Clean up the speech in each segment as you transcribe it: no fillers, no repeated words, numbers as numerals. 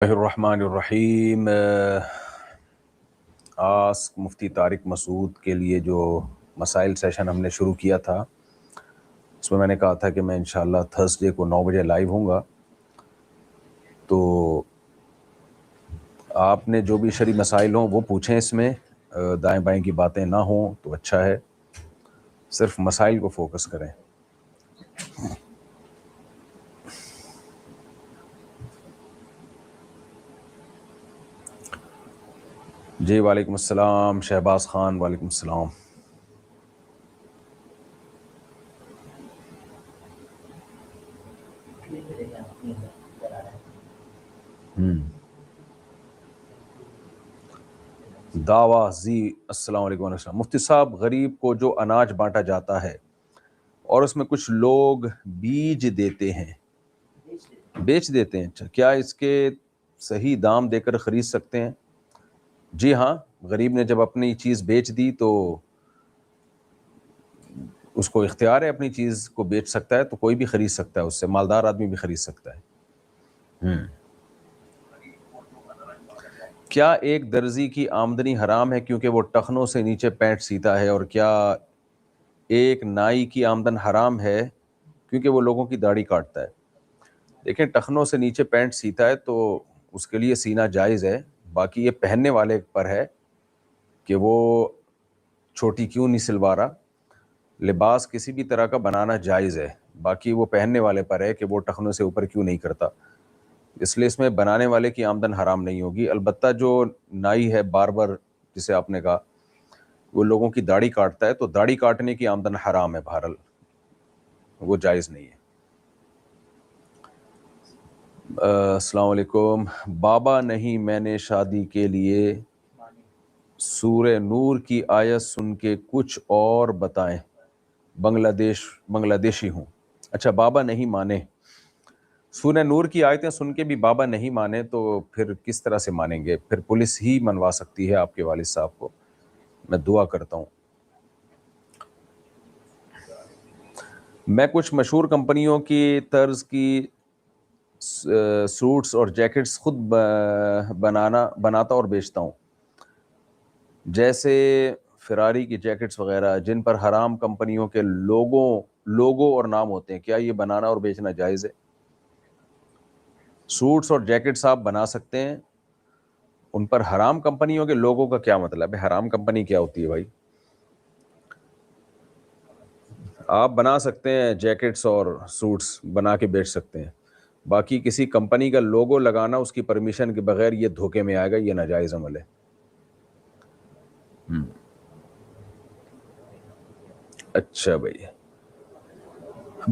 الرحمن الرحیم. آسک مفتی طارق مسعود کے لیے جو مسائل سیشن ہم نے شروع کیا تھا اس میں نے کہا تھا کہ میں انشاءاللہ تھرسڈے کو 9 بجے لائیو ہوں گا. تو آپ نے جو بھی شرعی مسائل ہوں وہ پوچھیں، اس میں دائیں بائیں کی باتیں نہ ہوں تو اچھا ہے، صرف مسائل کو فوکس کریں. جی وعلیکم السلام شہباز خان، وعلیکم السلام. دعویٰ زی السلام علیکم ورحمۃ اللہ. مفتی صاحب، غریب کو جو اناج بانٹا جاتا ہے اور اس میں کچھ لوگ بیج دیتے ہیں، بیچ دیتے ہیں، اچھا کیا اس کے صحیح دام دے کر خرید سکتے ہیں؟ جی ہاں، غریب نے جب اپنی چیز بیچ دی تو اس کو اختیار ہے، اپنی چیز کو بیچ سکتا ہے، تو کوئی بھی خرید سکتا ہے، اس سے مالدار آدمی بھی خرید سکتا ہے. کیا ایک درزی کی آمدنی حرام ہے کیونکہ وہ ٹخنوں سے نیچے پینٹ سیتا ہے، اور کیا ایک نائی کی آمدن حرام ہے کیونکہ وہ لوگوں کی داڑھی کاٹتا ہے؟ دیکھیں، ٹخنوں سے نیچے پینٹ سیتا ہے تو اس کے لیے سینا جائز ہے، باقی یہ پہننے والے پر ہے کہ وہ چھوٹی کیوں نہیں سلوا رہا. لباس کسی بھی طرح کا بنانا جائز ہے، باقی وہ پہننے والے پر ہے کہ وہ ٹخنوں سے اوپر کیوں نہیں کرتا. اس لیے اس میں بنانے والے کی آمدن حرام نہیں ہوگی. البتہ جو نائی ہے، باربر جسے آپ نے کہا، وہ لوگوں کی داڑھی کاٹتا ہے تو داڑھی کاٹنے کی آمدن حرام ہے، بہرحال وہ جائز نہیں ہے. السلام علیکم. بابا نہیں، میں نے شادی کے لیے سورہ نور کی آیت سن کے کچھ اور بتائیں، بنگلہ دیشی ہوں. اچھا، بابا نہیں مانے، سورہ نور کی آیتیں سن کے بھی بابا نہیں مانے تو پھر کس طرح سے مانیں گے؟ پھر پولیس ہی منوا سکتی ہے آپ کے والد صاحب کو. میں دعا کرتا ہوں. میں کچھ مشہور کمپنیوں کی طرز کی سوٹس اور جیکٹس خود بناتا اور بیچتا ہوں، جیسے فراری کی جیکٹس وغیرہ، جن پر حرام کمپنیوں کے لوگو اور نام ہوتے ہیں. کیا یہ بنانا اور بیچنا جائز ہے؟ سوٹس اور جیکٹس آپ بنا سکتے ہیں، ان پر حرام کمپنیوں کے لوگوں کا کیا مطلب ہے؟ حرام کمپنی کیا ہوتی ہے بھائی؟ آپ بنا سکتے ہیں جیکٹس اور سوٹس بنا کے بیچ سکتے ہیں، باقی کسی کمپنی کا لوگو لگانا اس کی پرمیشن کے بغیر یہ دھوکے میں آئے گا، یہ ناجائز عمل ہے. اچھا بھائی،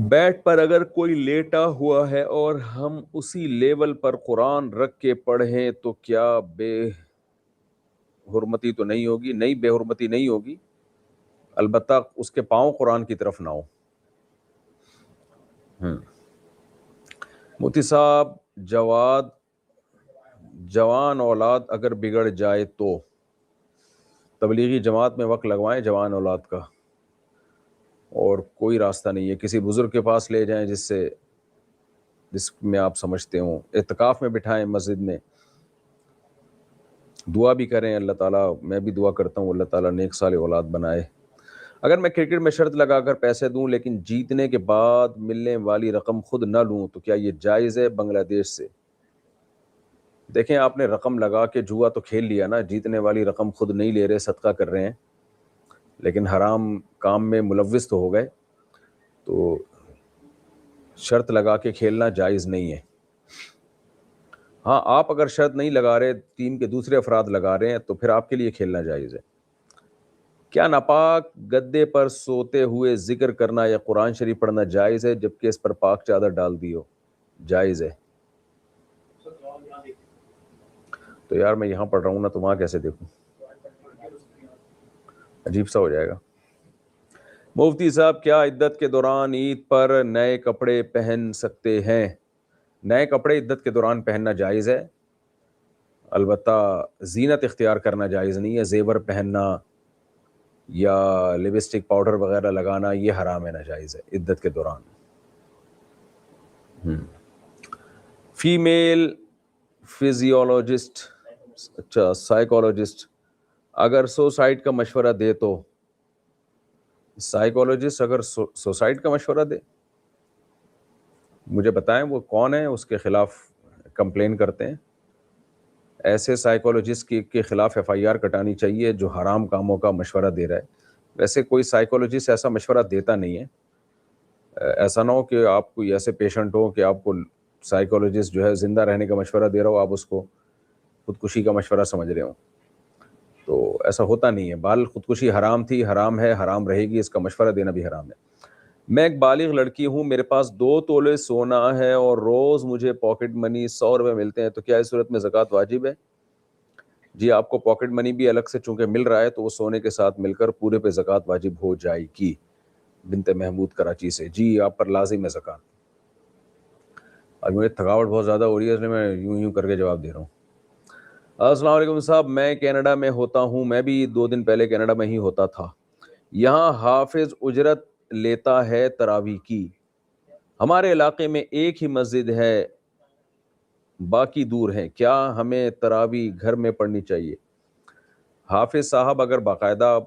بیڈ پر اگر کوئی لیٹا ہوا ہے اور ہم اسی لیول پر قرآن رکھ کے پڑھیں تو کیا بے حرمتی تو نہیں ہوگی؟ نہیں، بے حرمتی نہیں ہوگی، البتہ اس کے پاؤں قرآن کی طرف نہ ہو. مفتی صاحب، جوان اولاد اگر بگڑ جائے تو تبلیغی جماعت میں وقت لگوائیں جوان اولاد کا، اور کوئی راستہ نہیں ہے. کسی بزرگ کے پاس لے جائیں جس میں آپ سمجھتے ہوں، اعتکاف میں بٹھائیں مسجد میں، دعا بھی کریں. اللہ تعالیٰ، میں بھی دعا کرتا ہوں اللہ تعالیٰ نیک صالح اولاد بنائے. اگر میں کرکٹ میں شرط لگا کر پیسے دوں لیکن جیتنے کے بعد ملنے والی رقم خود نہ لوں تو کیا یہ جائز ہے بنگلہ دیش سے؟ دیکھیں، آپ نے رقم لگا کے جوا تو کھیل لیا نا، جیتنے والی رقم خود نہیں لے رہے، صدقہ کر رہے ہیں، لیکن حرام کام میں ملوث تو ہو گئے. تو شرط لگا کے کھیلنا جائز نہیں ہے. ہاں، آپ اگر شرط نہیں لگا رہے، ٹیم کے دوسرے افراد لگا رہے ہیں تو پھر آپ کے لیے کھیلنا جائز ہے. کیا ناپاک گدے پر سوتے ہوئے ذکر کرنا یا قرآن شریف پڑھنا جائز ہے جبکہ اس پر پاک چادر ڈال دی ہو؟ جائز ہے. تو یار میں یہاں پڑھ رہا ہوں نا، تو وہاں کیسے دیکھوں؟ عجیب سا ہو جائے گا. مفتی صاحب، کیا عدت کے دوران عید پر نئے کپڑے پہن سکتے ہیں؟ نئے کپڑے عدت کے دوران پہننا جائز ہے، البتہ زینت اختیار کرنا جائز نہیں ہے. زیور پہننا یا لپسٹک پاؤڈر وغیرہ لگانا یہ حرام ہے، ناجائز ہے عدت کے دوران. فزیولوجسٹ، اچھا سائیکولوجسٹ اگر سوسائڈ کا مشورہ دے تو، سائیکولوجسٹ اگر سوسائڈ کا مشورہ دے، مجھے بتائیں وہ کون ہے اس کے خلاف کمپلین کرتے ہیں. ایسے سائیکولوجسٹ کے خلاف ایف آئی آر کٹانی چاہیے جو حرام کاموں کا مشورہ دے رہا ہے. ویسے کوئی سائیکولوجسٹ ایسا مشورہ دیتا نہیں ہے. ایسا نہ ہو کہ آپ کوئی ایسے پیشنٹ ہو کہ آپ کو سائیکولوجسٹ جو ہے زندہ رہنے کا مشورہ دے رہا ہو، آپ اس کو خودکشی کا مشورہ سمجھ رہے ہوں. تو ایسا ہوتا نہیں ہے. بال خودکشی حرام تھی، حرام ہے، حرام رہے گی، اس کا مشورہ دینا بھی حرام ہے. میں ایک بالغ لڑکی ہوں، میرے پاس 2 تولے سونا ہے اور روز مجھے پاکٹ منی 100 روپے ملتے ہیں، تو کیا اس صورت میں زکوٰۃ واجب ہے؟ جی آپ کو پاکٹ منی بھی الگ سے چونکہ مل رہا ہے تو وہ سونے کے ساتھ مل کر پورے پہ زکوٰۃ واجب ہو جائے گی. بنت محمود کراچی سے، جی آپ پر لازم ہے زکوٰۃ. اب مجھے تھکاوٹ بہت زیادہ ہو رہی ہے اس لیے میں یوں کر کے جواب دے رہا ہوں. السلام علیکم صاحب، میں کینیڈا میں ہوتا ہوں، میں بھی 2 دن پہلے کینیڈا میں ہی ہوتا تھا. یہاں حافظ اجرت لیتا ہے تراویح کی. ہمارے علاقے میں ایک ہی مسجد ہے، باقی دور ہیں، کیا ہمیں تراویح گھر میں پڑھنی چاہیے؟ حافظ صاحب اگر باقاعدہ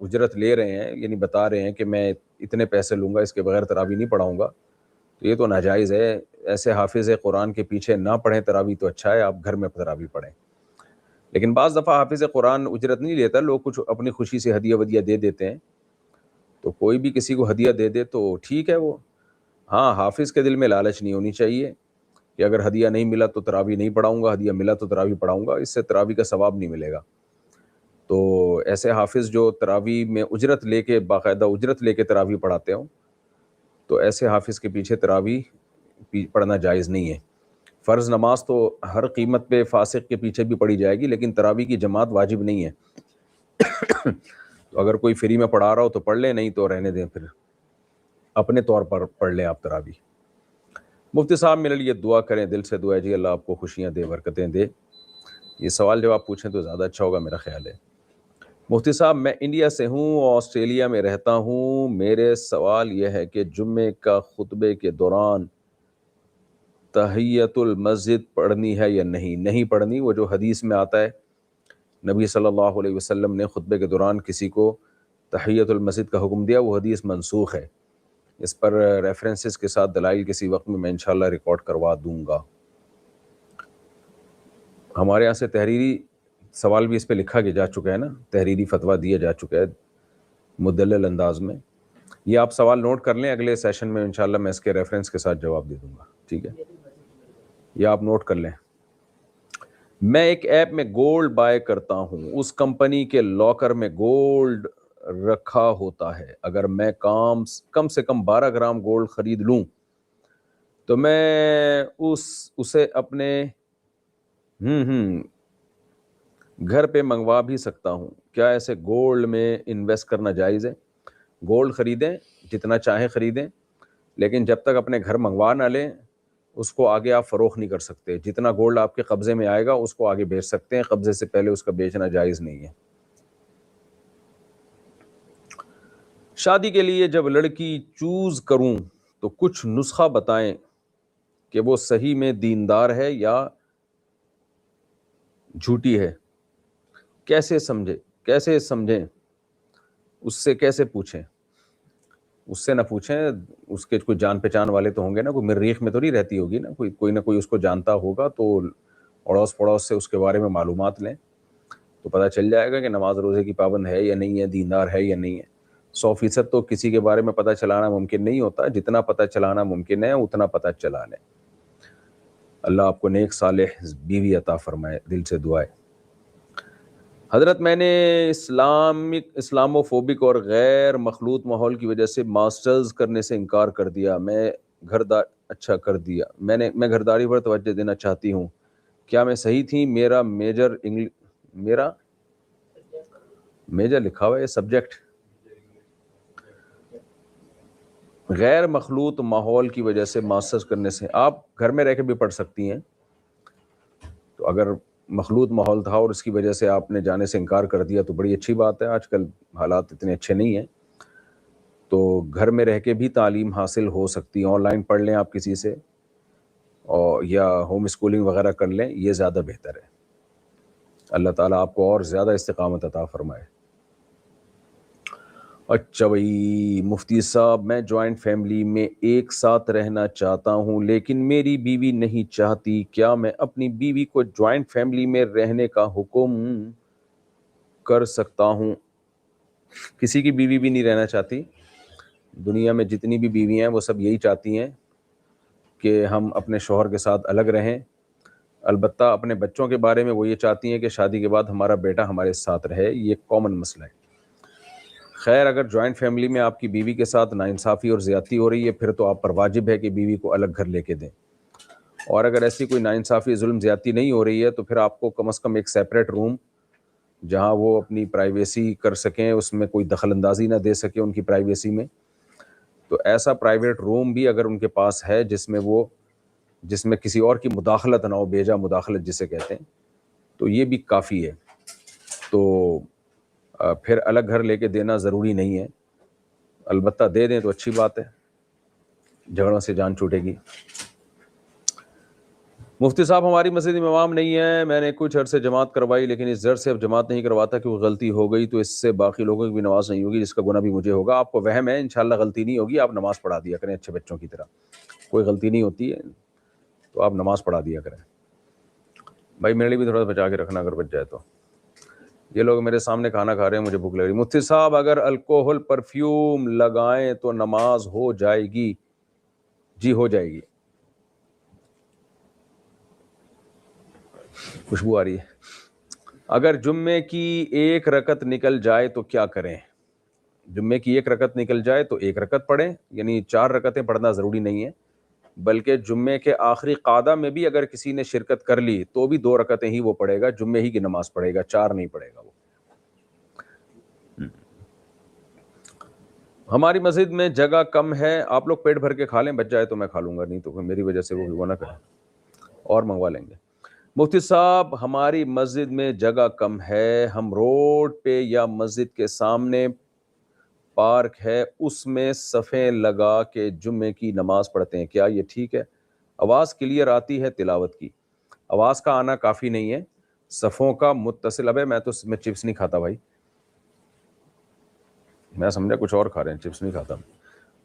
اجرت لے رہے ہیں، یعنی بتا رہے ہیں کہ میں اتنے پیسے لوں گا، اس کے بغیر تراویح نہیں پڑھاؤں گا، تو یہ تو ناجائز ہے. ایسے حافظ قرآن کے پیچھے نہ پڑھیں تراویح تو اچھا ہے، آپ گھر میں تراویح پڑھیں. لیکن بعض دفعہ حافظ قرآن اجرت نہیں لیتا، لوگ کچھ اپنی خوشی سے ہدیہ ودیہ دے دیتے ہیں، تو کوئی بھی کسی کو ہدیہ دے دے تو ٹھیک ہے وہ. ہاں حافظ کے دل میں لالچ نہیں ہونی چاہیے کہ اگر ہدیہ نہیں ملا تو تراویح نہیں پڑھاؤں گا، ہدیہ ملا تو تراویح پڑھاؤں گا، اس سے تراویح کا ثواب نہیں ملے گا. تو ایسے حافظ جو تراویح میں اجرت لے کے، باقاعدہ اجرت لے کے تراویح پڑھاتے ہوں، تو ایسے حافظ کے پیچھے تراویح پڑھنا جائز نہیں ہے. فرض نماز تو ہر قیمت پہ فاسق کے پیچھے بھی پڑھی جائے گی، لیکن تراویح کی جماعت واجب نہیں ہے. تو اگر کوئی فری میں پڑھا رہا ہو تو پڑھ لیں، نہیں تو رہنے دیں، پھر اپنے طور پر پڑھ لیں آپ تراویح. مفتی صاحب میرے لیے دعا کریں، دل سے دعا ہے جی، اللہ آپ کو خوشیاں دے، برکتیں دے. یہ سوال جب آپ پوچھیں تو زیادہ اچھا ہوگا میرا خیال ہے. مفتی صاحب میں انڈیا سے ہوں، آسٹریلیا میں رہتا ہوں. میرے سوال یہ ہے کہ جمعے کا خطبے کے دوران تحیت المسجد پڑھنی ہے یا نہیں؟ نہیں پڑھنی. وہ جو حدیث میں آتا ہے نبی صلی اللہ علیہ وسلم نے خطبے کے دوران کسی کو تحیت المسجد کا حکم دیا، وہ حدیث منسوخ ہے. اس پر ریفرنسز کے ساتھ دلائل کسی وقت میں انشاءاللہ ریکارڈ کروا دوں گا. ہمارے یہاں سے تحریری سوال بھی اس پہ لکھا جا چکا ہے نا، تحریری فتویٰ دیا جا چکا ہے مدلل انداز میں. یہ آپ سوال نوٹ کر لیں، اگلے سیشن میں انشاءاللہ میں اس کے ریفرنس کے ساتھ جواب دے دوں گا. ٹھیک ہے، یہ آپ نوٹ کر لیں. میں ایک ایپ میں گولڈ بائی کرتا ہوں، اس کمپنی کے لاکر میں گولڈ رکھا ہوتا ہے. اگر میں کم سے کم 12 گرام گولڈ خرید لوں تو میں اسے اپنے گھر پہ منگوا بھی سکتا ہوں. کیا ایسے گولڈ میں انویسٹ کرنا جائز ہے؟ گولڈ خریدیں، جتنا چاہیں خریدیں، لیکن جب تک اپنے گھر منگوا نہ لیں اس کو آگے آپ فروخت نہیں کر سکتے. جتنا گولڈ آپ کے قبضے میں آئے گا اس کو آگے بیچ سکتے ہیں، قبضے سے پہلے اس کا بیچنا جائز نہیں ہے. شادی کے لیے جب لڑکی چوز کروں تو کچھ نسخہ بتائیں کہ وہ صحیح میں دیندار ہے یا جھوٹی ہے. کیسے سمجھیں؟ اس سے کیسے پوچھیں؟ اس سے نہ پوچھیں، اس کے کوئی جان پہچان والے تو ہوں گے نا، کوئی مریخ میں تو نہیں رہتی ہوگی نا، کوئی نہ کوئی اس کو جانتا ہوگا، تو اڑوس پڑوس سے اس کے بارے میں معلومات لیں تو پتہ چل جائے گا کہ نماز روزے کی پابند ہے یا نہیں ہے، دیندار ہے یا نہیں ہے. 100% تو کسی کے بارے میں پتہ چلانا ممکن نہیں ہوتا، جتنا پتہ چلانا ممکن ہے اتنا پتہ چلا لیں. اللہ آپ کو نیک صالح بیوی عطا فرمائے، دل سے دعا ہے. حضرت میں نے اسلاموفوبک اور غیر مخلوط ماحول کی وجہ سے ماسٹرز کرنے سے انکار کر دیا. میں گھرداری پر توجہ دینا چاہتی ہوں، کیا میں صحیح تھی؟ میرا میجر لکھا ہوا ہے، سبجیکٹ غیر مخلوط ماحول کی وجہ سے ماسٹرز کرنے سے. آپ گھر میں رہ کے بھی پڑھ سکتی ہیں. تو اگر مخلوط ماحول تھا اور اس کی وجہ سے آپ نے جانے سے انکار کر دیا تو بڑی اچھی بات ہے. آج کل حالات اتنے اچھے نہیں ہیں، تو گھر میں رہ کے بھی تعلیم حاصل ہو سکتی ہے. آن لائن پڑھ لیں آپ کسی سے، اور یا ہوم اسکولنگ وغیرہ کر لیں، یہ زیادہ بہتر ہے۔ اللہ تعالیٰ آپ کو اور زیادہ استقامت عطا فرمائے۔ اچھا بھائی، مفتی صاحب میں جوائنٹ فیملی میں ایک ساتھ رہنا چاہتا ہوں لیکن میری بیوی نہیں چاہتی، کیا میں اپنی بیوی کو جوائنٹ فیملی میں رہنے کا حکم کر سکتا ہوں؟ کسی کی بیوی بھی نہیں رہنا چاہتی، دنیا میں جتنی بھی بیویاں ہیں وہ سب یہی چاہتی ہیں کہ ہم اپنے شوہر کے ساتھ الگ رہیں۔ البتہ اپنے بچوں کے بارے میں وہ یہ چاہتی ہیں کہ شادی کے بعد ہمارا بیٹا ہمارے ساتھ رہے، یہ کامن مسئلہ ہے۔ خیر، اگر جوائنٹ فیملی میں آپ کی بیوی کے ساتھ ناانصافی اور زیادتی ہو رہی ہے پھر تو آپ پر واجب ہے کہ بیوی کو الگ گھر لے کے دیں، اور اگر ایسی کوئی ناانصافی ظلم زیادتی نہیں ہو رہی ہے تو پھر آپ کو کم از کم ایک سیپریٹ روم جہاں وہ اپنی پرائیویسی کر سکیں، اس میں کوئی دخل اندازی نہ دے سکے ان کی پرائیویسی میں، تو ایسا پرائیویٹ روم بھی اگر ان کے پاس ہے جس میں کسی اور کی مداخلت نہ ہو، بیجا مداخلت جسے کہتے ہیں، تو یہ بھی کافی ہے۔ تو پھر الگ گھر لے کے دینا ضروری نہیں ہے، البتہ دے دیں تو اچھی بات ہے، جھگڑوں سے جان چھوٹے گی۔ مفتی صاحب ہماری مسجد میں امام نہیں ہے، میں نے کچھ عرصے جماعت کروائی لیکن اس ڈر سے اب جماعت نہیں کرواتا کہ وہ غلطی ہو گئی تو اس سے باقی لوگوں کی بھی نماز نہیں ہوگی، جس کا گناہ بھی مجھے ہوگا۔ آپ کو وہم ہے، انشاءاللہ غلطی نہیں ہوگی، آپ نماز پڑھا دیا کریں اچھے بچوں کی طرح، کوئی غلطی نہیں ہوتی ہے تو آپ نماز پڑھا دیا کریں۔ بھائی میرے لیے بھی تھوڑا سا بچا کے رکھنا اگر بچ جائے تو۔ یہ لوگ میرے سامنے کھانا کھا رہے ہیں، مجھے بھوک لگ رہی۔ مفتی صاحب اگر الکوہل پرفیوم لگائیں تو نماز ہو جائے گی؟ جی ہو جائے گی، خوشبو آ رہی ہے۔ اگر جمعے کی ایک رکعت نکل جائے تو کیا کریں؟ جمعے کی ایک رکعت نکل جائے تو ایک رکعت پڑھیں، یعنی 4 رکعتیں پڑھنا ضروری نہیں ہے، بلکہ جمعے کے آخری قعدہ میں بھی اگر کسی نے شرکت کر لی تو بھی 2 رکعتیں ہی وہ پڑھے گا، جمعے ہی کی نماز پڑھے گا، 4 نہیں پڑھے گا وہ۔ ہماری مسجد میں جگہ کم ہے، آپ لوگ پیٹ بھر کے کھا لیں، بچ جائے تو میں کھا لوں گا، نہیں تو پھر میری وجہ سے وہ نہ کریں، اور منگوا لیں گے۔ مفتی صاحب ہماری مسجد میں جگہ کم ہے، ہم روڈ پہ یا مسجد کے سامنے پارک ہے اس میں صفیں لگا کے جمعے کی نماز پڑھتے ہیں، کیا یہ ٹھیک ہے؟ آواز کلیئر آتی ہے تلاوت کی، آواز کا آنا کافی نہیں ہے، صفوں کا متصل۔ ابے میں چپس نہیں کھاتا بھائی، میں سمجھا کچھ اور کھا رہے ہیں، چپس نہیں کھاتا۔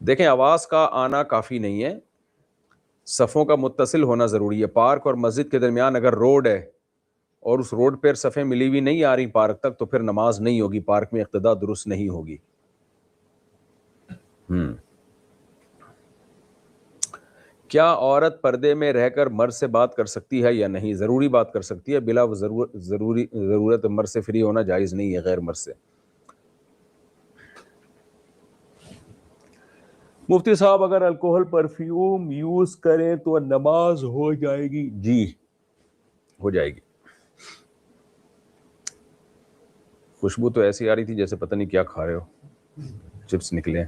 دیکھیں آواز کا آنا کافی نہیں ہے، صفوں کا متصل ہونا ضروری ہے۔ پارک اور مسجد کے درمیان اگر روڈ ہے اور اس روڈ پر صفیں ملی ہوئی نہیں آ رہی پارک تک تو پھر نماز نہیں ہوگی، پارک میں اقتداء درست نہیں ہوگی۔ کیا عورت پردے میں رہ کر مرد سے بات کر سکتی ہے یا نہیں؟ ضروری بات کر سکتی ہے، بلا ضرورت مرد سے فری ہونا جائز نہیں ہے غیر مرد سے۔ مفتی صاحب اگر الکوہل پرفیوم یوز کریں تو نماز ہو جائے گی؟ جی ہو جائے گی۔ خوشبو تو ایسی آ رہی تھی جیسے پتہ نہیں کیا کھا رہے ہو، چپس نکلے۔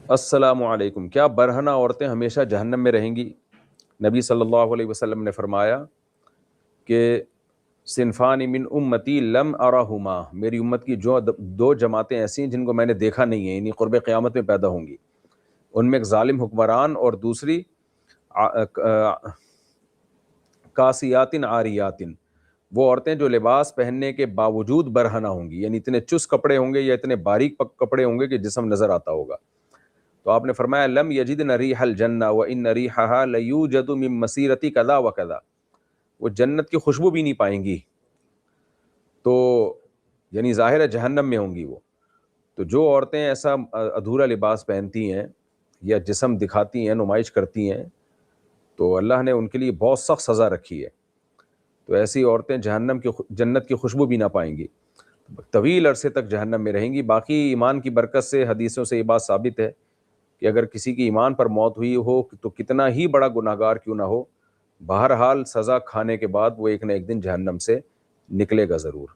السلام علیکم، کیا برہنہ عورتیں ہمیشہ جہنم میں رہیں گی؟ نبی صلی اللہ علیہ وسلم نے فرمایا کہ صنفان من امتی لم ارہما، میری امت کی جو 2 جماعتیں ایسی ہیں جن کو میں نے دیکھا نہیں ہے، یعنی قرب قیامت میں پیدا ہوں گی، ان میں ایک ظالم حکمران اور دوسری کاسیاتن عاریاتن، وہ عورتیں جو لباس پہننے کے باوجود برہنہ ہوں گی، یعنی اتنے چست کپڑے ہوں گے یا اتنے باریک کپڑے ہوں گے کہ جسم نظر آتا ہوگا۔ تو آپ نے فرمایا لم یجدن ریح الجنہ وان ریحها لیوجد من مسیرۃ کذا وکذا، وہ جنت کی خوشبو بھی نہیں پائیں گی، تو یعنی ظاہر ہے جہنم میں ہوں گی وہ۔ تو جو عورتیں ایسا ادھورا لباس پہنتی ہیں یا جسم دکھاتی ہیں، نمائش کرتی ہیں، تو اللہ نے ان کے لیے بہت سخت سزا رکھی ہے، تو ایسی عورتیں جنت کی خوشبو بھی نہ پائیں گی، طویل عرصے تک جہنم میں رہیں گی۔ باقی ایمان کی برکت سے حدیثوں سے یہ بات ثابت ہے کہ اگر کسی کی ایمان پر موت ہوئی ہو تو کتنا ہی بڑا گناہگار کیوں نہ ہو، بہرحال سزا کھانے کے بعد وہ ایک نہ ایک دن جہنم سے نکلے گا ضرور۔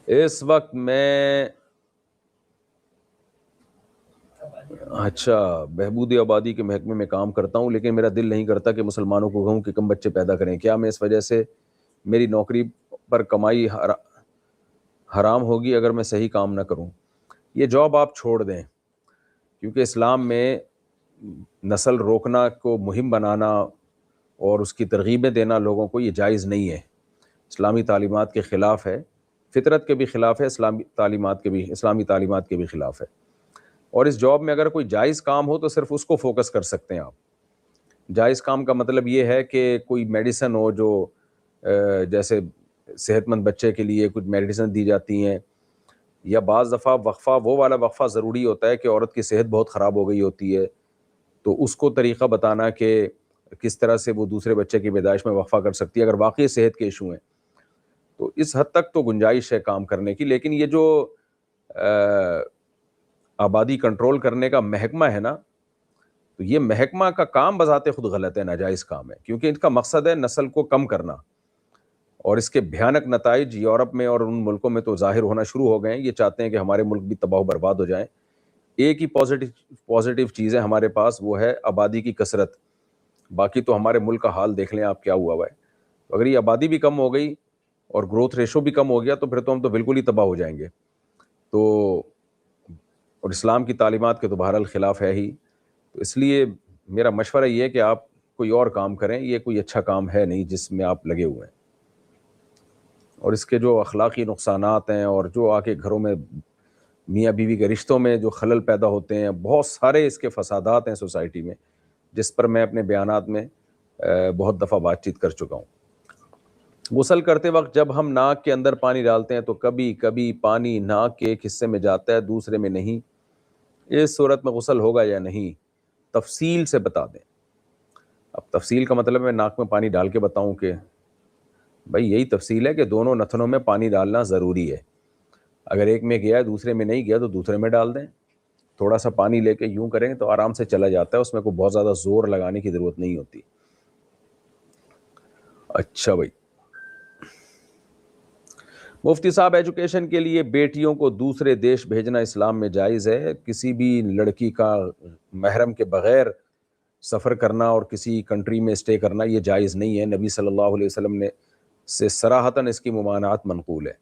اس وقت میں بہبود آبادی کے محکمے میں کام کرتا ہوں، لیکن میرا دل نہیں کرتا کہ مسلمانوں کو کہوں کہ کم بچے پیدا کریں، کیا میں اس وجہ سے میری نوکری پر کمائی حرام ہوگی اگر میں صحیح کام نہ کروں؟ یہ جاب آپ چھوڑ دیں، کیونکہ اسلام میں نسل روکنا کو مہم بنانا اور اس کی ترغیبیں دینا لوگوں کو یہ جائز نہیں ہے، اسلامی تعلیمات کے خلاف ہے، فطرت کے بھی خلاف ہے، اسلامی تعلیمات کے بھی خلاف ہے۔ اور اس جاب میں اگر کوئی جائز کام ہو تو صرف اس کو فوکس کر سکتے ہیں آپ۔ جائز کام کا مطلب یہ ہے کہ کوئی میڈیسن ہو جو جیسے صحت مند بچے کے لیے کچھ میڈیسن دی جاتی ہیں، یا بعض دفعہ وقفہ، وہ والا وقفہ ضروری ہوتا ہے کہ عورت کی صحت بہت خراب ہو گئی ہوتی ہے، تو اس کو طریقہ بتانا کہ کس طرح سے وہ دوسرے بچے کی پیدائش میں وقفہ کر سکتی ہے اگر واقعی صحت کے ایشو ہیں، تو اس حد تک تو گنجائش ہے کام کرنے کی۔ لیکن یہ جو آبادی کنٹرول کرنے کا محکمہ ہے نا، تو یہ محکمہ کا کام بذات خود غلط ہے، ناجائز کام ہے، کیونکہ ان کا مقصد ہے نسل کو کم کرنا، اور اس کے بھیانک نتائج یورپ میں اور ان ملکوں میں تو ظاہر ہونا شروع ہو گئے ہیں۔ یہ چاہتے ہیں کہ ہمارے ملک بھی تباہ و برباد ہو جائیں۔ ایک ہی پازیٹیو چیز ہے ہمارے پاس، وہ ہے آبادی کی کثرت، باقی تو ہمارے ملک کا حال دیکھ لیں آپ کیا ہوا ہے۔ تو اگر یہ آبادی بھی کم ہو گئی اور گروتھ ریشو بھی کم ہو گیا تو پھر تو ہم تو بالکل ہی تباہ ہو جائیں گے۔ تو اور اسلام کی تعلیمات کے تو بہرحال خلاف ہے ہی، تو اس لیے میرا مشورہ یہ ہے کہ آپ کوئی اور کام کریں، یہ کوئی اچھا کام ہے نہیں جس میں آپ لگے ہوئے ہیں، اور اس کے جو اخلاقی نقصانات ہیں اور جو آ کے گھروں میں میاں بیوی کے رشتوں میں جو خلل پیدا ہوتے ہیں، بہت سارے اس کے فسادات ہیں سوسائٹی میں، جس پر میں اپنے بیانات میں بہت دفعہ بات چیت کر چکا ہوں۔ غسل کرتے وقت جب ہم ناک کے اندر پانی ڈالتے ہیں تو کبھی کبھی پانی ناک کے ایک حصے میں جاتا ہے دوسرے میں نہیں، اس صورت میں غسل ہوگا یا نہیں؟ تفصیل سے بتا دیں۔ اب تفصیل کا مطلب میں ناک میں پانی ڈال کے بتاؤں کہ بھائی یہی تفصیل ہے کہ دونوں نتنوں میں پانی ڈالنا ضروری ہے، اگر ایک میں گیا دوسرے میں نہیں گیا تو دوسرے میں ڈال دیں، تھوڑا سا پانی لے کے یوں کریں تو آرام سے چلا جاتا ہے، اس میں کوئی بہت زیادہ زور لگانے کی ضرورت نہیں ہوتی۔ اچھا بھائی، مفتی صاحب ایجوکیشن کے لیے بیٹیوں کو دوسرے دیش بھیجنا اسلام میں جائز ہے؟ کسی بھی لڑکی کا محرم کے بغیر سفر کرنا اور کسی کنٹری میں اسٹے کرنا یہ جائز نہیں ہے، نبی صلی اللہ علیہ وسلم نے سے صراحتاً اس کی ممانعت منقول ہے،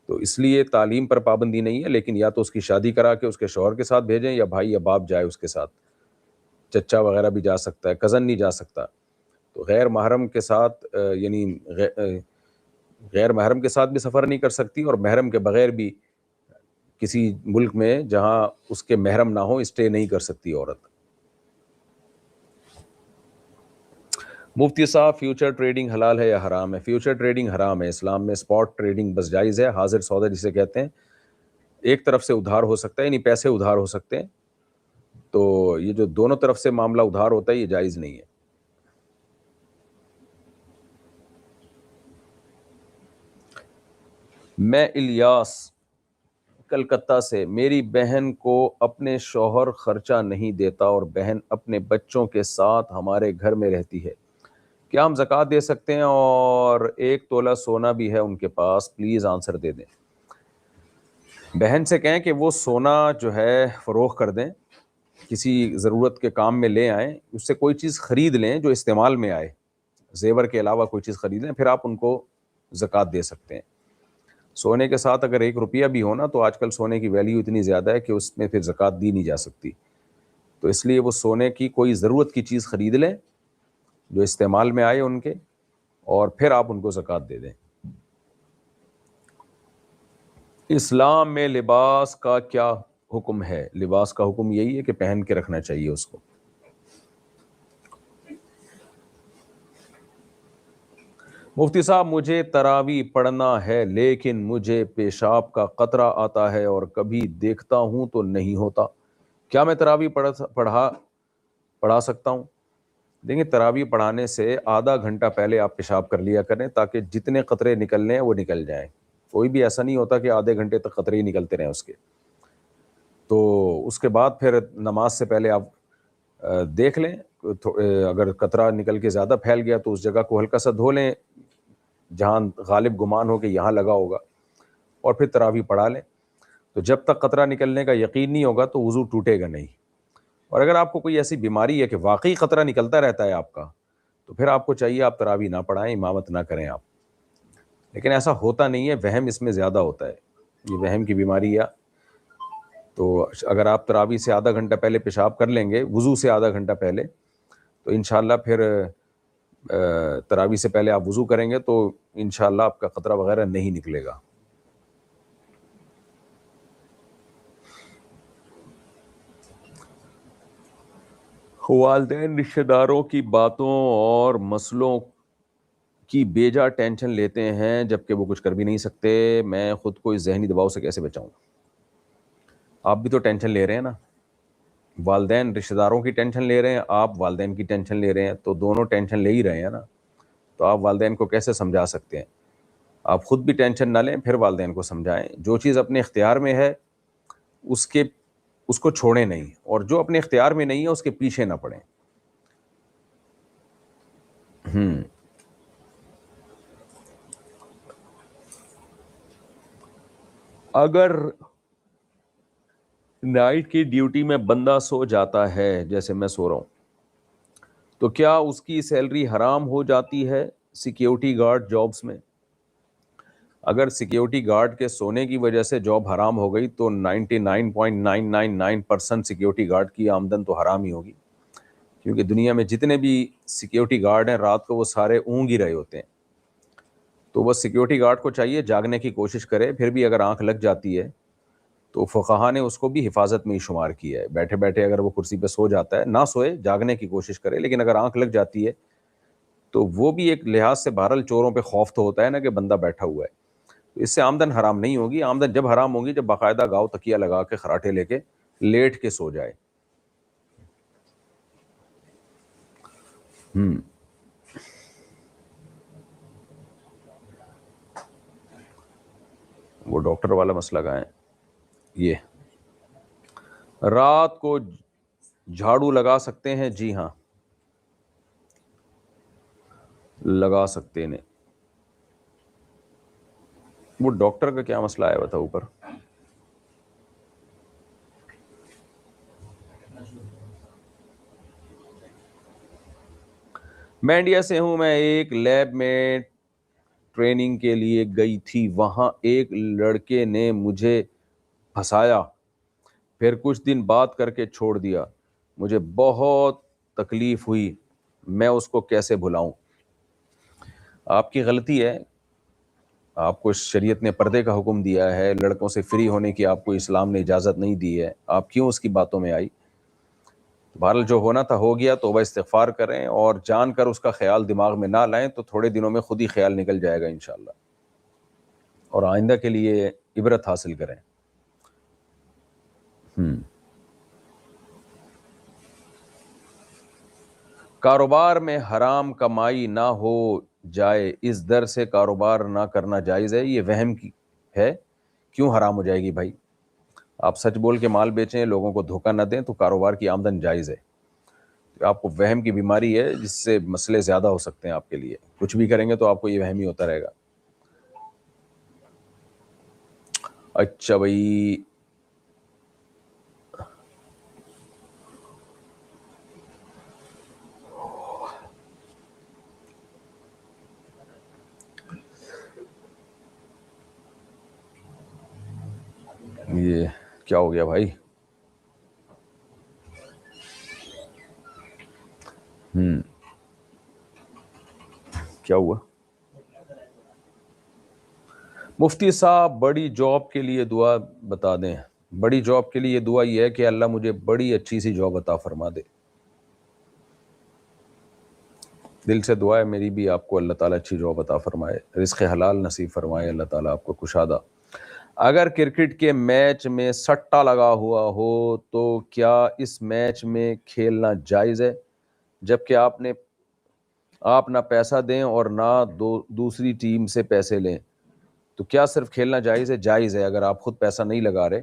تو اس لیے تعلیم پر پابندی نہیں ہے، لیکن یا تو اس کی شادی کرا کے اس کے شوہر کے ساتھ بھیجیں، یا بھائی یا باپ جائے اس کے ساتھ، چچا وغیرہ بھی جا سکتا ہے، کزن نہیں جا سکتا۔ تو غیر محرم کے ساتھ یعنی غیر محرم کے ساتھ بھی سفر نہیں کر سکتی، اور محرم کے بغیر بھی کسی ملک میں جہاں اس کے محرم نہ ہو اسٹے نہیں کر سکتی عورت۔ مفتی صاحب فیوچر ٹریڈنگ حلال ہے یا حرام ہے؟ فیوچر ٹریڈنگ حرام ہے، اسلام میں اسپاٹ ٹریڈنگ بس جائز ہے، حاضر سودا جسے کہتے ہیں، ایک طرف سے ادھار ہو سکتا ہے، یعنی پیسے ادھار ہو سکتے ہیں، تو یہ جو دونوں طرف سے معاملہ ادھار ہوتا ہے یہ جائز نہیں ہے۔ میں الیاس کلکتہ سے، میری بہن کو اپنے شوہر خرچہ نہیں دیتا اور بہن اپنے بچوں کے ساتھ ہمارے گھر میں رہتی ہے، کیا ہم زکوٰۃ دے سکتے ہیں؟ اور 1 تولہ سونا بھی ہے ان کے پاس، پلیز آنسر دے دیں۔ بہن سے کہیں کہ وہ سونا جو ہے فروخت کر دیں، کسی ضرورت کے کام میں لے آئیں، اس سے کوئی چیز خرید لیں جو استعمال میں آئے، زیور کے علاوہ کوئی چیز خرید لیں، پھر آپ ان کو زکوٰۃ دے سکتے ہیں۔ سونے کے ساتھ اگر 1 روپیہ بھی ہونا تو آج کل سونے کی ویلیو اتنی زیادہ ہے کہ اس میں پھر زکوٰۃ دی نہیں جا سکتی، تو اس لیے وہ سونے کی کوئی ضرورت کی چیز خرید لیں جو استعمال میں آئے ان کے، اور پھر آپ ان کو زکوٰۃ دے دیں۔ اسلام میں لباس کا کیا حکم ہے؟ لباس کا حکم یہی ہے کہ پہن کے رکھنا چاہیے اس کو۔ مفتی صاحب مجھے تراویح پڑھنا ہے لیکن مجھے پیشاب کا قطرہ آتا ہے اور کبھی دیکھتا ہوں تو نہیں ہوتا، کیا میں تراویح پڑھا سکتا ہوں؟ دیکھیں، تراویح پڑھانے سے آدھا گھنٹہ پہلے آپ پیشاب کر لیا کریں تاکہ جتنے قطرے نکلنے ہیں وہ نکل جائیں، کوئی بھی ایسا نہیں ہوتا کہ آدھے گھنٹے تک قطرے ہی نکلتے رہیں اس کے، تو اس کے بعد پھر نماز سے پہلے آپ دیکھ لیں، اگر قطرہ نکل کے زیادہ پھیل گیا تو اس جگہ کو ہلکا سا دھو لیں جہاں غالب گمان ہو کہ یہاں لگا ہوگا، اور پھر تراویح پڑھا لیں۔ تو جب تک قطرہ نکلنے کا یقین نہیں ہوگا تو وضو ٹوٹے گا نہیں، اور اگر آپ کو کوئی ایسی بیماری ہے کہ واقعی قطرہ نکلتا رہتا ہے آپ کا، تو پھر آپ کو چاہیے آپ تراویح نہ پڑھائیں، امامت نہ کریں آپ، لیکن ایسا ہوتا نہیں ہے، وہم اس میں زیادہ ہوتا ہے، یہ وہم کی بیماری ہے، تو اگر آپ تراویح سے آدھا گھنٹہ پہلے پیشاب کر لیں گے، وضو سے آدھا گھنٹہ پہلے، تو انشاءاللہ پھر تراویح سے پہلے آپ وضو کریں گے تو انشاءاللہ آپ کا قطرہ وغیرہ نہیں نکلے گا۔ والدین رشتہ داروں کی باتوں اور مسئلوں کی بیجا ٹینشن لیتے ہیں جبکہ وہ کچھ کر بھی نہیں سکتے، میں خود کو اس ذہنی دباؤ سے کیسے بچاؤں؟ آپ بھی تو ٹینشن لے رہے ہیں نا، والدین رشتہ داروں کی ٹینشن لے رہے ہیں، آپ والدین کی ٹینشن لے رہے ہیں، تو دونوں ٹینشن لے ہی رہے ہیں نا، تو آپ والدین کو کیسے سمجھا سکتے ہیں؟ آپ خود بھی ٹینشن نہ لیں، پھر والدین کو سمجھائیں۔ جو چیز اپنے اختیار میں ہے اس کو چھوڑیں نہیں، اور جو اپنے اختیار میں نہیں ہے اس کے پیچھے نہ پڑیں۔ اگر نائٹ کی ڈیوٹی میں بندہ سو جاتا ہے جیسے میں سو رہا ہوں، تو کیا اس کی سیلری حرام ہو جاتی ہے سیکیورٹی گارڈ جابز میں؟ اگر سیکیورٹی گارڈ کے سونے کی وجہ سے جاب حرام ہو گئی تو 99.999% سیکیورٹی گارڈ کی آمدن تو حرام ہی ہوگی، کیونکہ دنیا میں جتنے بھی سیکیورٹی گارڈ ہیں رات کو وہ سارے اونگ ہی رہے ہوتے ہیں۔ تو بس سیکیورٹی گارڈ کو چاہیے جاگنے کی کوشش کرے، پھر بھی اگر آنکھ لگ جاتی ہے تو فقہا نے اس کو بھی حفاظت میں ہی شمار کیا ہے۔ بیٹھے بیٹھے اگر وہ کرسی پہ سو جاتا ہے، نہ سوئے، جاگنے کی کوشش کرے، لیکن اگر آنکھ لگ جاتی ہے تو وہ بھی ایک لحاظ سے بہرحال چوروں پہ خوف تو ہوتا ہے نا کہ بندہ بیٹھا ہوا ہے، تو اس سے آمدن حرام نہیں ہوگی۔ آمدن جب حرام ہوگی جب باقاعدہ گاؤ تکیہ لگا کے خراٹے لے کے لیٹ کے سو جائے۔ وہ ڈاکٹر والا مسئلہ کہاں ہے؟ یہ رات کو جھاڑو لگا سکتے ہیں؟ جی ہاں لگا سکتے ہیں۔ وہ ڈاکٹر کا کیا مسئلہ آیا ہوا تھا اوپر؟ میں انڈیا سے ہوں، میں ایک لیب میں ٹریننگ کے لیے گئی تھی، وہاں ایک لڑکے نے مجھے پھنسایا، پھر کچھ دن بات کر کے چھوڑ دیا، مجھے بہت تکلیف ہوئی، میں اس کو کیسے بھلاؤں؟ آپ کی غلطی ہے، آپ کو شریعت نے پردے کا حکم دیا ہے، لڑکوں سے فری ہونے کی آپ کو اسلام نے اجازت نہیں دی ہے، آپ کیوں اس کی باتوں میں آئی؟ بہرحال جو ہونا تھا ہو گیا، توبہ استغفار کریں اور جان کر اس کا خیال دماغ میں نہ لائیں، تو تھوڑے دنوں میں خود ہی خیال نکل جائے گا انشاءاللہ، اور آئندہ کے لیے عبرت حاصل کریں۔ کاروبار میں حرام کمائی نہ ہو جائے اس ڈر سے کاروبار نہ کرنا جائز ہے؟ یہ وہم کی ہے، کیوں حرام ہو جائے گی بھائی؟ آپ سچ بول کے مال بیچیں، لوگوں کو دھوکہ نہ دیں، تو کاروبار کی آمدن جائز ہے۔ آپ کو وہم کی بیماری ہے جس سے مسئلے زیادہ ہو سکتے ہیں آپ کے لیے، کچھ بھی کریں گے تو آپ کو یہ وہم ہی ہوتا رہے گا۔ اچھا بھائی، یہ کیا ہو گیا بھائی؟ کیا ہوا؟ مفتی صاحب بڑی جاب کے لیے دعا بتا دیں۔ بڑی جاب کے لیے دعا یہ ہے کہ اللہ مجھے بڑی اچھی سی جاب عطا فرما دے۔ دل سے دعا ہے میری بھی، آپ کو اللہ تعالیٰ اچھی جاب عطا فرمائے، رزق حلال نصیب فرمائے اللہ تعالیٰ آپ کو کشادہ۔ اگر کرکٹ کے میچ میں سٹہ لگا ہوا ہو تو کیا اس میچ میں کھیلنا جائز ہے؟ جبکہ آپ نہ پیسہ دیں اور نہ دوسری ٹیم سے پیسے لیں، تو کیا صرف کھیلنا جائز ہے؟ جائز ہے، اگر آپ خود پیسہ نہیں لگا رہے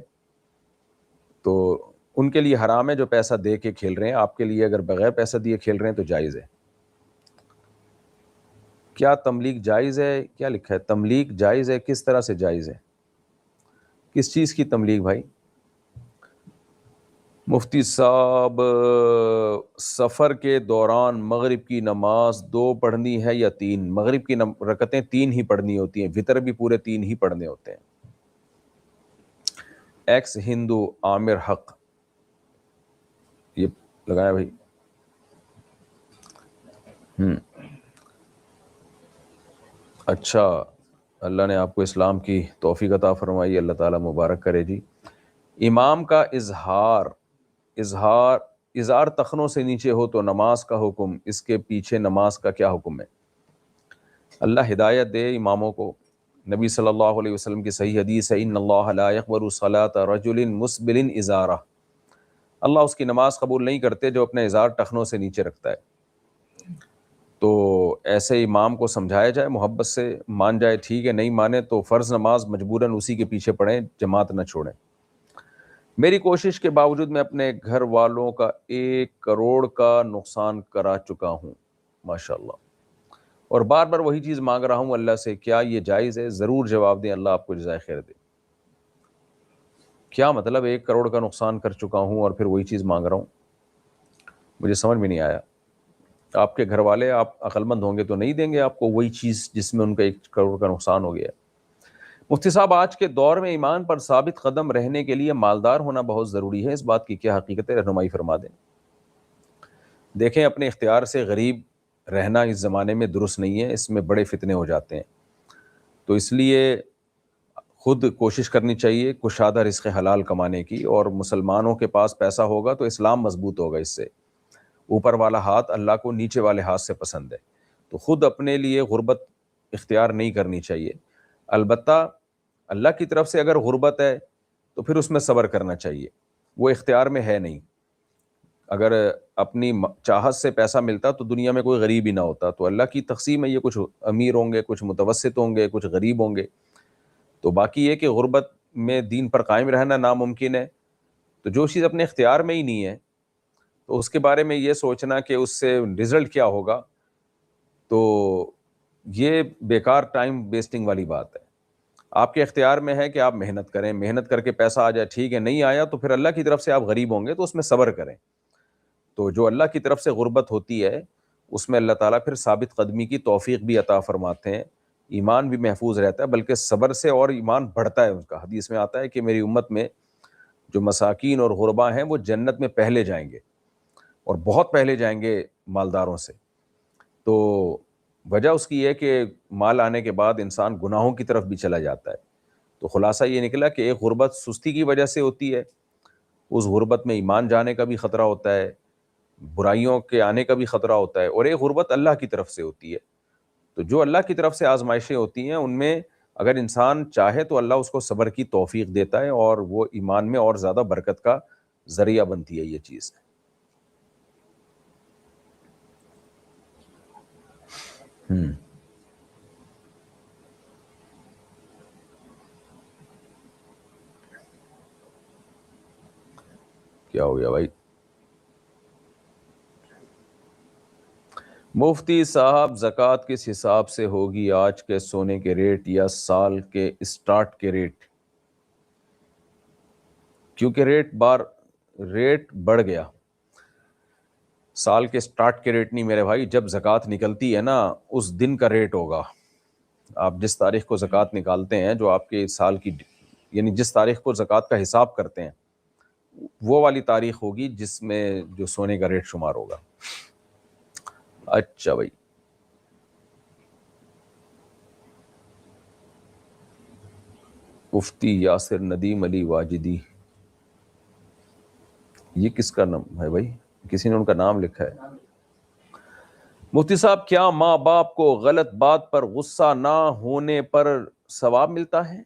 تو ان کے لیے حرام ہے جو پیسہ دے کے کھیل رہے ہیں، آپ کے لیے اگر بغیر پیسہ دیے کھیل رہے ہیں تو جائز ہے۔ کیا تملیغ جائز ہے؟ کیا لکھا ہے تملیغ جائز ہے؟ کس طرح سے جائز ہے؟ کس چیز کی تملیغ بھائی؟ مفتی صاحب سفر کے دوران مغرب کی نماز 2 پڑھنی ہے یا 3؟ مغرب کی رکعتیں 3 ہی پڑھنی ہوتی ہیں، وتر بھی پورے 3 ہی پڑھنے ہوتے ہیں۔ ایکس ہندو عامر حق، یہ لگایا بھائی. اچھا، اللہ نے آپ کو اسلام کی توفیق عطا فرمائی، اللہ تعالیٰ مبارک کرے جی. امام کا اظہار تخنوں سے نیچے ہو تو نماز کا حکم، اس کے پیچھے نماز کا کیا حکم ہے؟ اللہ ہدایت دے اماموں کو. نبی صلی اللہ علیہ وسلم کی صحیح حدیث ہے، ان اللہ لا يقبل صلاة رجل مسبل ازارہ، اللہ اس کی نماز قبول نہیں کرتے جو اپنے اظہار ٹخنوں سے نیچے رکھتا ہے. تو ایسے امام کو سمجھایا جائے، محبت سے مان جائے ٹھیک ہے، نہیں مانے تو فرض نماز مجبوراً اسی کے پیچھے پڑھیں، جماعت نہ چھوڑیں. میری کوشش کے باوجود میں اپنے گھر والوں کا 1 کروڑ کا نقصان کرا چکا ہوں، ماشاءاللہ، اور بار بار وہی چیز مانگ رہا ہوں اللہ سے، کیا یہ جائز ہے؟ ضرور جواب دیں، اللہ آپ کو جزائے خیر دے. کیا مطلب 1 کروڑ کا نقصان کر چکا ہوں اور پھر وہی چیز مانگ رہا ہوں؟ مجھے سمجھ میں نہیں آیا. آپ کے گھر والے، آپ عقل مند ہوں گے تو نہیں دیں گے آپ کو وہی چیز جس میں ان کا 1 کروڑ کا نقصان ہو گیا. مفتی صاحب، آج کے دور میں ایمان پر ثابت قدم رہنے کے لیے مالدار ہونا بہت ضروری ہے، اس بات کی کیا حقیقت ہے؟ رہنمائی فرما دیں. دیکھیں، اپنے اختیار سے غریب رہنا اس زمانے میں درست نہیں ہے، اس میں بڑے فتنے ہو جاتے ہیں. تو اس لیے خود کوشش کرنی چاہیے کشادہ رزق حلال کمانے کی، اور مسلمانوں کے پاس پیسہ ہوگا تو اسلام مضبوط ہوگا. اس سے اوپر والا ہاتھ اللہ کو نیچے والے ہاتھ سے پسند ہے. تو خود اپنے لیے غربت اختیار نہیں کرنی چاہیے. البتہ اللہ کی طرف سے اگر غربت ہے تو پھر اس میں صبر کرنا چاہیے، وہ اختیار میں ہے نہیں. اگر اپنی چاہت سے پیسہ ملتا تو دنیا میں کوئی غریب ہی نہ ہوتا. تو اللہ کی تقسیم ہے، یہ کچھ امیر ہوں گے، کچھ متوسط ہوں گے، کچھ غریب ہوں گے. تو باقی یہ کہ غربت میں دین پر قائم رہنا ناممکن ہے. تو جو چیز اپنے اختیار میں ہی نہیں ہے تو اس کے بارے میں یہ سوچنا کہ اس سے رزلٹ کیا ہوگا، تو یہ بیکار ٹائم ویسٹنگ والی بات ہے. آپ کے اختیار میں ہے کہ آپ محنت کریں، محنت کر کے پیسہ آ جائے ٹھیک ہے، نہیں آیا تو پھر اللہ کی طرف سے آپ غریب ہوں گے تو اس میں صبر کریں. تو جو اللہ کی طرف سے غربت ہوتی ہے اس میں اللہ تعالیٰ پھر ثابت قدمی کی توفیق بھی عطا فرماتے ہیں، ایمان بھی محفوظ رہتا ہے، بلکہ صبر سے اور ایمان بڑھتا ہے. ان کا حدیث میں آتا ہے کہ میری امت میں جو مساکین اور غرباء ہیں وہ جنت میں پہلے جائیں گے، اور بہت پہلے جائیں گے مالداروں سے. تو وجہ اس کی ہے کہ مال آنے کے بعد انسان گناہوں کی طرف بھی چلا جاتا ہے. تو خلاصہ یہ نکلا کہ ایک غربت سستی کی وجہ سے ہوتی ہے، اس غربت میں ایمان جانے کا بھی خطرہ ہوتا ہے، برائیوں کے آنے کا بھی خطرہ ہوتا ہے، اور ایک غربت اللہ کی طرف سے ہوتی ہے. تو جو اللہ کی طرف سے آزمائشیں ہوتی ہیں ان میں اگر انسان چاہے تو اللہ اس کو صبر کی توفیق دیتا ہے، اور وہ ایمان میں اور زیادہ برکت کا ذریعہ بنتی ہے یہ چیز. کیا ہو گیا بھائی؟ مفتی صاحب، زکوٰۃ کس حساب سے ہوگی؟ آج کے سونے کے ریٹ یا سال کے اسٹارٹ کے ریٹ؟ کیونکہ ریٹ بڑھ گیا. سال کے اسٹارٹ کے ریٹ نہیں میرے بھائی، جب زکوٰۃ نکلتی ہے نا اس دن کا ریٹ ہوگا. آپ جس تاریخ کو زکوٰۃ نکالتے ہیں، جو آپ کے سال کی، یعنی جس تاریخ کو زکوٰۃ کا حساب کرتے ہیں وہ والی تاریخ ہوگی جس میں جو سونے کا ریٹ شمار ہوگا. اچھا بھائی. مفتی یاسر ندیم علی واجدی، یہ کس کا نام ہے بھائی؟ کسی نے ان کا نام لکھا ہے. مفتی صاحب، کیا ماں باپ کو غلط بات پر غصہ نہ ہونے پر ثواب ملتا ہے؟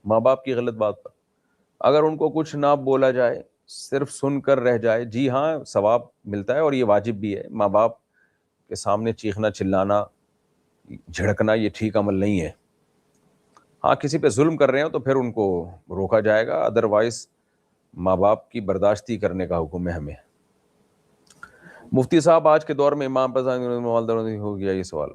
ماں باپ کی غلط بات پر اگر ان کو کچھ نہ بولا جائے، صرف سن کر رہ جائے، جی ہاں ثواب ملتا ہے، اور یہ واجب بھی ہے. ماں باپ کے سامنے چیخنا، چلانا، جھڑکنا یہ ٹھیک عمل نہیں ہے. ہاں کسی پہ ظلم کر رہے ہیں تو پھر ان کو روکا جائے گا، ادروائز ماں باپ کی برداشتی کرنے کا حکم ہے ہمیں. مفتی صاحب، آج کے دور میں امام پر مالداروں ہو گیا یہ سوال.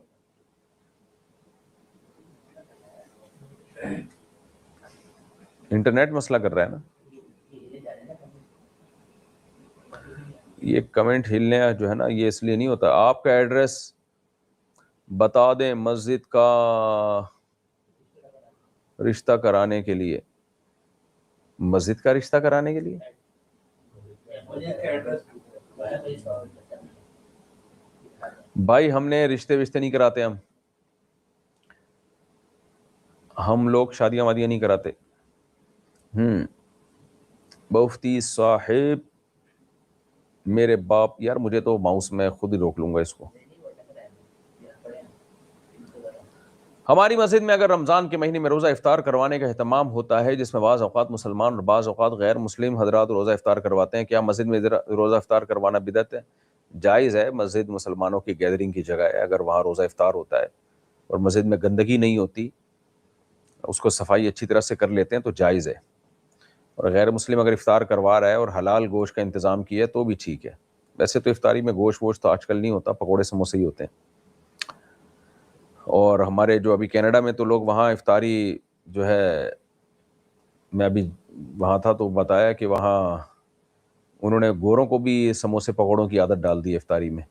انٹرنیٹ مسئلہ کر رہا ہے نا یہ کمنٹ ہلنے جو ہے نا، یہ اس لیے نہیں ہوتا. آپ کا ایڈریس بتا دیں مسجد کا رشتہ کرانے کے لیے. مسجد کا رشتہ کرانے کے لیے؟ بھائی ہم نے رشتے نہیں کراتے، ہم لوگ شادیاں وادیاں نہیں کراتے۔ مفتی صاحب میرے باپ، یار مجھے تو ماؤس میں خود ہی روک لوں گا اس کو۔ ہماری مسجد میں اگر رمضان کے مہینے میں روزہ افطار کروانے کا اہتمام ہوتا ہے، جس میں بعض اوقات مسلمان اور بعض اوقات غیر مسلم حضرات روزہ افطار کرواتے ہیں، کیا مسجد میں روزہ افطار کروانا بدعت ہے؟ جائز ہے، مسجد مسلمانوں کی گیدرنگ کی جگہ ہے، اگر وہاں روزہ افطار ہوتا ہے اور مسجد میں گندگی نہیں ہوتی، اس کو صفائی اچھی طرح سے کر لیتے ہیں تو جائز ہے۔ اور غیر مسلم اگر افطار کروا رہا ہے اور حلال گوشت کا انتظام کیا ہے تو بھی ٹھیک ہے۔ ویسے تو افطاری میں گوشت ووشت تو آج کل نہیں ہوتا، پکوڑے سموسے ہی ہوتے ہیں۔ اور ہمارے جو ابھی کینیڈا میں تو لوگ وہاں افطاری جو ہے، میں ابھی وہاں تھا تو بتایا کہ وہاں انہوں نے گوروں کو بھی سموسے پکوڑوں کی عادت ڈال دی افطاری میں۔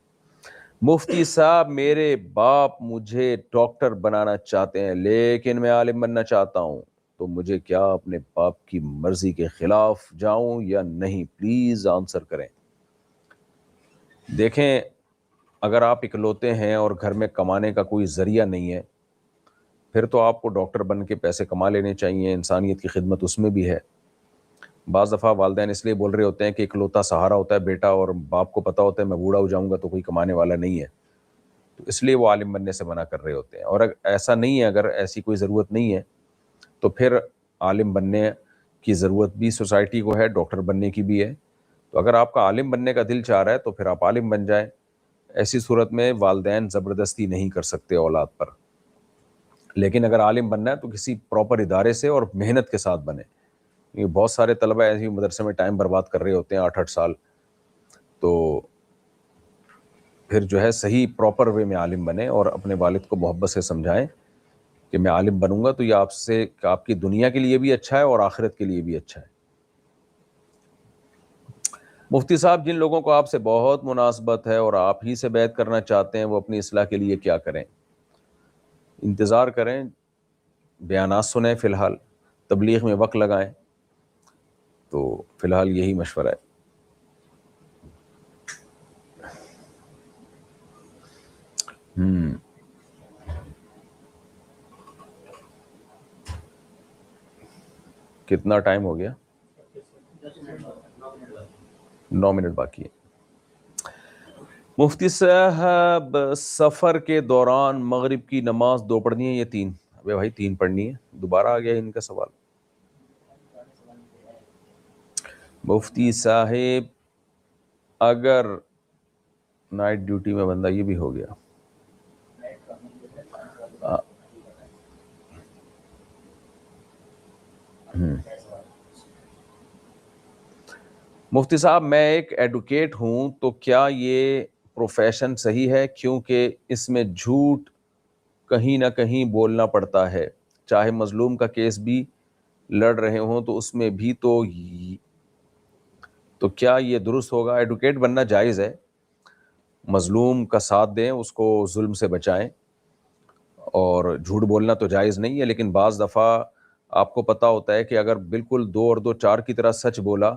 مفتی صاحب میرے باپ مجھے ڈاکٹر بنانا چاہتے ہیں لیکن میں عالم بننا چاہتا ہوں، تو مجھے کیا اپنے باپ کی مرضی کے خلاف جاؤں یا نہیں؟ پلیز آنسر کریں۔ دیکھیں، اگر آپ اکلوتے ہیں اور گھر میں کمانے کا کوئی ذریعہ نہیں ہے، پھر تو آپ کو ڈاکٹر بن کے پیسے کما لینے چاہیے، انسانیت کی خدمت اس میں بھی ہے۔ بعض دفعہ والدین اس لیے بول رہے ہوتے ہیں کہ اکلوتا سہارا ہوتا ہے بیٹا، اور باپ کو پتہ ہوتا ہے میں بوڑھا ہو جاؤں گا تو کوئی کمانے والا نہیں ہے، تو اس لیے وہ عالم بننے سے منع کر رہے ہوتے ہیں۔ اور اگر ایسا نہیں ہے، اگر ایسی کوئی ضرورت نہیں ہے تو پھر عالم بننے کی ضرورت بھی سوسائٹی کو ہے، ڈاکٹر بننے کی بھی ہے۔ تو اگر آپ کا عالم بننے کا دل چاہ رہا ہے تو پھر آپ عالم بن جائیں۔ ایسی صورت میں والدین زبردستی نہیں کر سکتے اولاد پر، لیکن اگر عالم بننا ہے تو کسی پراپر ادارے سے اور محنت کے ساتھ بنے۔ یہ بہت سارے طلبہ ایسے ہی مدرسے میں ٹائم برباد کر رہے ہوتے ہیں 8 سال، تو پھر جو ہے صحیح پراپر وے میں عالم بنے اور اپنے والد کو محبت سے سمجھائیں کہ میں عالم بنوں گا تو یہ آپ کی دنیا کے لیے بھی اچھا ہے اور آخرت کے لیے بھی اچھا ہے۔ مفتی صاحب جن لوگوں کو آپ سے بہت مناسبت ہے اور آپ ہی سے بیعت کرنا چاہتے ہیں، وہ اپنی اصلاح کے لیے کیا کریں؟ انتظار کریں، بیانات سنیں، فی الحال تبلیغ میں وقت لگائیں، تو فی الحال یہی مشورہ ہے۔ کتنا ٹائم ہو گیا؟ 9 منٹ باقی ہے۔ مفتی صاحب سفر کے دوران مغرب کی نماز 2 پڑھنی ہے یا 3؟ ابے بھائی 3 پڑھنی ہے، دوبارہ آ گیا ان کا سوال۔ مفتی صاحب اگر نائٹ ڈیوٹی میں بندہ، یہ بھی ہو گیا۔ مفتی صاحب میں ایک ایڈوکیٹ ہوں، تو کیا یہ پروفیشن صحیح ہے؟ کیونکہ اس میں جھوٹ کہیں نہ کہیں بولنا پڑتا ہے، چاہے مظلوم کا کیس بھی لڑ رہے ہوں تو اس میں بھی تو کیا یہ درست ہوگا؟ ایڈوکیٹ بننا جائز ہے، مظلوم کا ساتھ دیں، اس کو ظلم سے بچائیں، اور جھوٹ بولنا تو جائز نہیں ہے، لیکن بعض دفعہ آپ کو پتہ ہوتا ہے کہ اگر بالکل 2 اور 2 4 کی طرح سچ بولا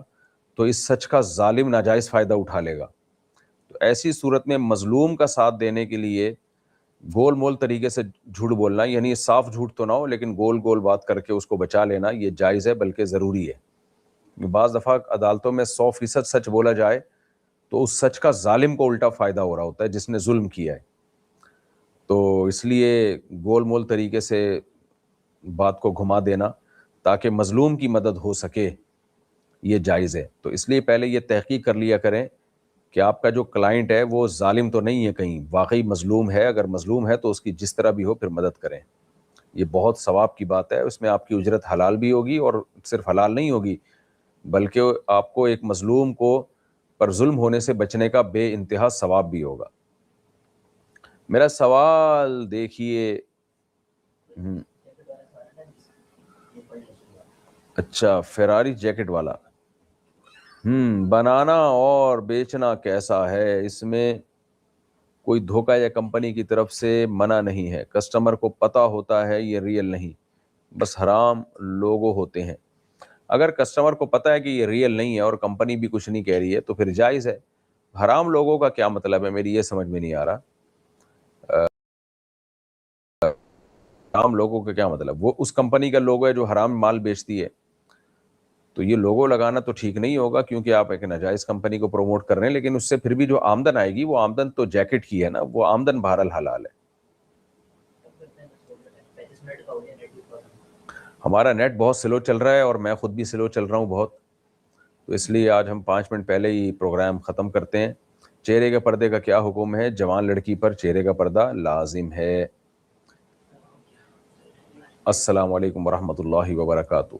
تو اس سچ کا ظالم ناجائز فائدہ اٹھا لے گا۔ تو ایسی صورت میں مظلوم کا ساتھ دینے کے لیے گول مول طریقے سے جھوٹ بولنا، یعنی صاف جھوٹ تو نہ ہو لیکن گول گول بات کر کے اس کو بچا لینا، یہ جائز ہے بلکہ ضروری ہے۔ بعض دفعہ عدالتوں میں 100% سچ بولا جائے تو اس سچ کا ظالم کو الٹا فائدہ ہو رہا ہوتا ہے جس نے ظلم کیا ہے، تو اس لیے گول مول طریقے سے بات کو گھما دینا تاکہ مظلوم کی مدد ہو سکے، یہ جائز ہے۔ تو اس لیے پہلے یہ تحقیق کر لیا کریں کہ آپ کا جو کلائنٹ ہے وہ ظالم تو نہیں ہے، کہیں واقعی مظلوم ہے، اگر مظلوم ہے تو اس کی جس طرح بھی ہو پھر مدد کریں، یہ بہت ثواب کی بات ہے، اس میں آپ کی اجرت حلال بھی ہوگی، اور صرف حلال نہیں ہوگی بلکہ آپ کو ایک مظلوم کو پر ظلم ہونے سے بچنے کا بے انتہا ثواب بھی ہوگا۔ میرا سوال دیکھیے، اچھا فراری جیکٹ والا، بنانا اور بیچنا کیسا ہے؟ اس میں کوئی دھوکہ یا کمپنی کی طرف سے منع نہیں ہے، کسٹمر کو پتہ ہوتا ہے یہ ریئل نہیں، بس حرام لوگو ہوتے ہیں۔ اگر کسٹمر کو پتہ ہے کہ یہ ریئل نہیں ہے اور کمپنی بھی کچھ نہیں کہہ رہی ہے تو پھر جائز ہے. حرام لوگوں کا کیا مطلب ہے, میری یہ سمجھ میں نہیں آ رہا. حرام لوگوں کا کیا مطلب, وہ اس کمپنی کا لوگو ہے جو حرام مال بیچتی ہے, تو یہ لوگو لگانا تو ٹھیک نہیں ہوگا کیونکہ آپ ایک ناجائز کمپنی کو پروموٹ کر رہے ہیں. لیکن اس سے پھر بھی جو آمدن آئے گی وہ آمدن تو جیکٹ کی ہے نا, وہ آمدن بہرحال حلال ہے. ہمارا نیٹ بہت سلو چل رہا ہے اور میں خود بھی سلو چل رہا ہوں بہت, تو اس لیے آج ہم 5 منٹ پہلے ہی پروگرام ختم کرتے ہیں. چہرے کے پردے کا کیا حکم ہے؟ جوان لڑکی پر چہرے کا پردہ لازم ہے. السلام علیکم ورحمۃ اللہ وبرکاتہ.